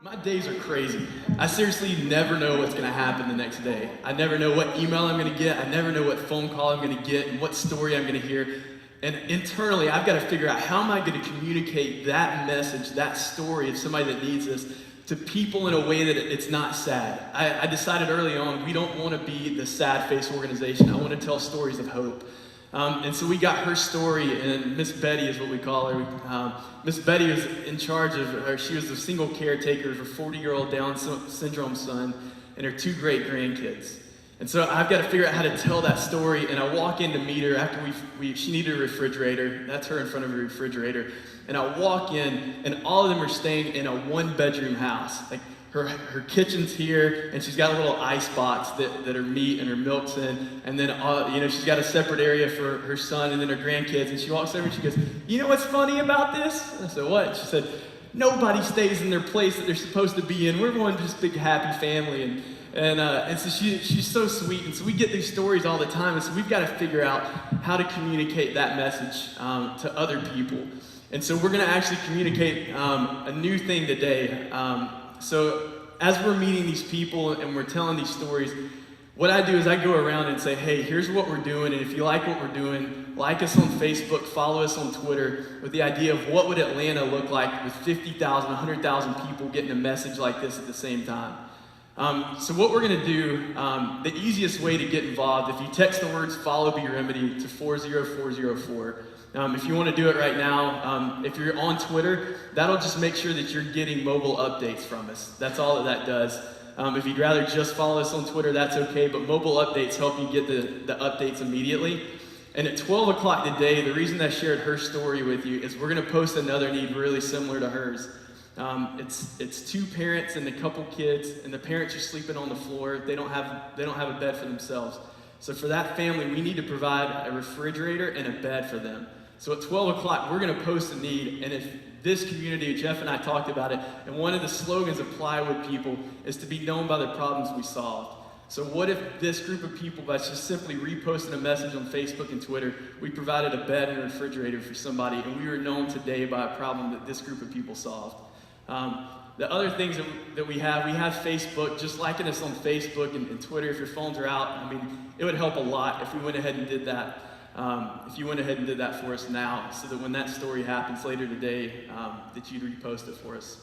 My days are crazy. I seriously never know what's going to happen the next day. I never know what email I'm going to get. I never know what phone call I'm going to get and what story I'm going to hear. And internally, I've got to figure out how am I going to communicate that message, that story of somebody that needs this to people in a way that it's not sad. I decided early on, we don't want to be the sad face organization. I want to tell stories of hope. And so we got her story, and Miss Betty is what we call her. Miss Betty was in charge of her. She was the single caretaker of her 40-year-old Down syndrome son and her 2 great grandkids. And so I've got to figure out how to tell that story, and I walk in to meet her after she needed a refrigerator. That's her in front of a refrigerator. And I walk in, and all of them are staying in a 1-bedroom house. Like her kitchen's here, and she's got a little ice box that her meat and her milk's in, and then she's got a separate area for her son and then her grandkids. And she walks over and she goes, "You know what's funny about this?" And I said, "What?" She said, "Nobody stays in their place that they're supposed to be in. We're one just big happy family." And so she's so sweet. And so we get these stories all the time, and so we've got to figure out how to communicate that message to other people. And so we're going to actually communicate a new thing today. So as we're meeting these people and we're telling these stories, what I do is I go around and say, "Hey, here's what we're doing, and if you like what we're doing, like us on Facebook, follow us on Twitter," with the idea of what would Atlanta look like with 50,000, 100,000 people getting a message like this at the same time. So what we're going to do, the easiest way to get involved, if you text the words "Follow Be Remedy" to 40404. If you want to do it right now, if you're on Twitter, that'll just make sure that you're getting mobile updates from us. That's all that does. If you'd rather just follow us on Twitter, that's okay, but mobile updates help you get the updates immediately. And at 12 o'clock today, the reason I shared her story with you is we're going to post another need really similar to hers. It's 2 parents and a couple kids, and the parents are sleeping on the floor. They don't have a bed for themselves. So for that family, we need to provide a refrigerator and a bed for them. So at 12 o'clock, we're going to post a need, and if this community, Jeff and I talked about it, and one of the slogans of Plywood people is to be known by the problems we solved. So what if this group of people, by just simply reposting a message on Facebook and Twitter, we provided a bed and a refrigerator for somebody, and we were known today by a problem that this group of people solved. The other things that we have Facebook. Just liking us on Facebook and Twitter if your phones are out. I mean, it would help a lot if we went ahead and did that. If you went ahead and did that for us now, so that when that story happens later today, that you'd repost it for us.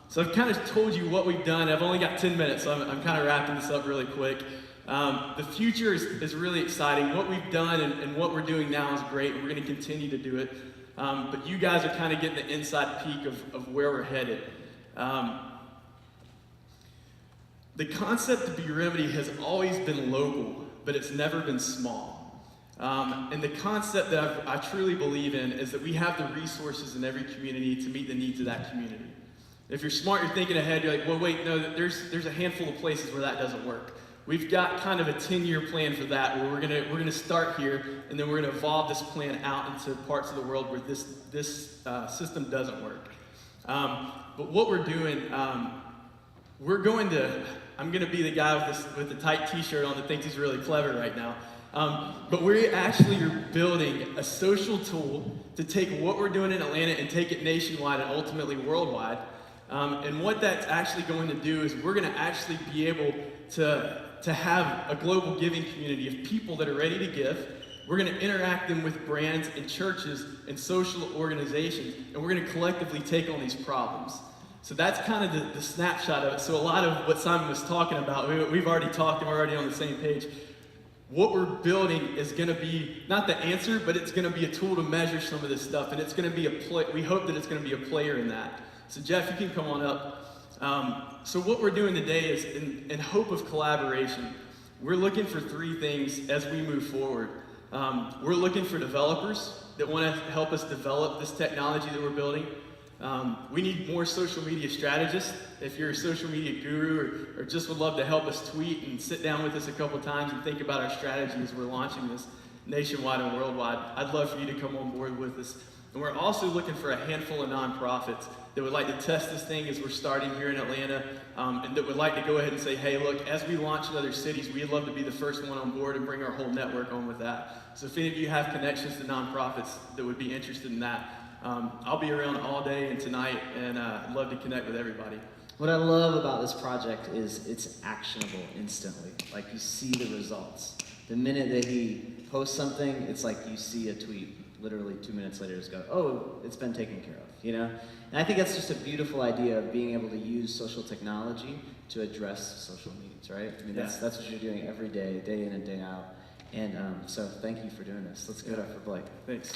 So I've kind of told you what we've done. I've only got 10 minutes, so I'm kind of wrapping this up really quick. The future is really exciting. What we've done and what we're doing now is great. We're going to continue to do it. But you guys are kind of getting the inside peek of where we're headed. The concept of Be Remedy has always been local, but it's never been small. And the concept that I truly believe in is that we have the resources in every community to meet the needs of that community. If you're smart, you're thinking ahead, you're like, well, wait, no, there's a handful of places where that doesn't work. We've got kind of a 10-year plan for that, where we're gonna start here, and then we're gonna evolve this plan out into parts of the world where this system doesn't work. But what we're doing, I'm gonna be the guy with the tight T-shirt on that thinks he's really clever right now. But we actually are building a social tool to take what we're doing in Atlanta and take it nationwide and ultimately worldwide. And what that's actually going to do is we're going to actually be able to have a global giving community of people that are ready to give. We're going to interact them with brands and churches and social organizations, and we're going to collectively take on these problems. So that's kind of the snapshot of it. So a lot of what Simon was talking about, we've already talked and we're already on the same page. What we're building is going to be not the answer, but it's going to be a tool to measure some of this stuff, and it's going to be we hope that it's going to be a player in that. So Jeff, you can come on up. So what we're doing today is in hope of collaboration. We're looking for 3 things as we move forward. We're looking for developers that want to help us develop this technology that we're building. We need more social media strategists. If you're a social media guru or just would love to help us tweet and sit down with us a couple times and think about our strategy as we're launching this nationwide and worldwide, I'd love for you to come on board with us. And we're also looking for a handful of nonprofits that would like to test this thing as we're starting here in Atlanta, and that would like to go ahead and say, hey, look, as we launch in other cities, we'd love to be the first one on board and bring our whole network on with that. So if any of you have connections to nonprofits that would be interested in that, I'll be around all day and tonight, and I'd love to connect with everybody. What I love about this project is it's actionable instantly. Like, you see the results. The minute that he posts something, it's like you see a tweet literally 2 minutes later, just go, oh, it's been taken care of, you know? And I think that's just a beautiful idea of being able to use social technology to address social needs, right? I mean, that's what you're doing every day, day in and day out. And so thank you for doing this. Let's give it up for Blake. Thanks.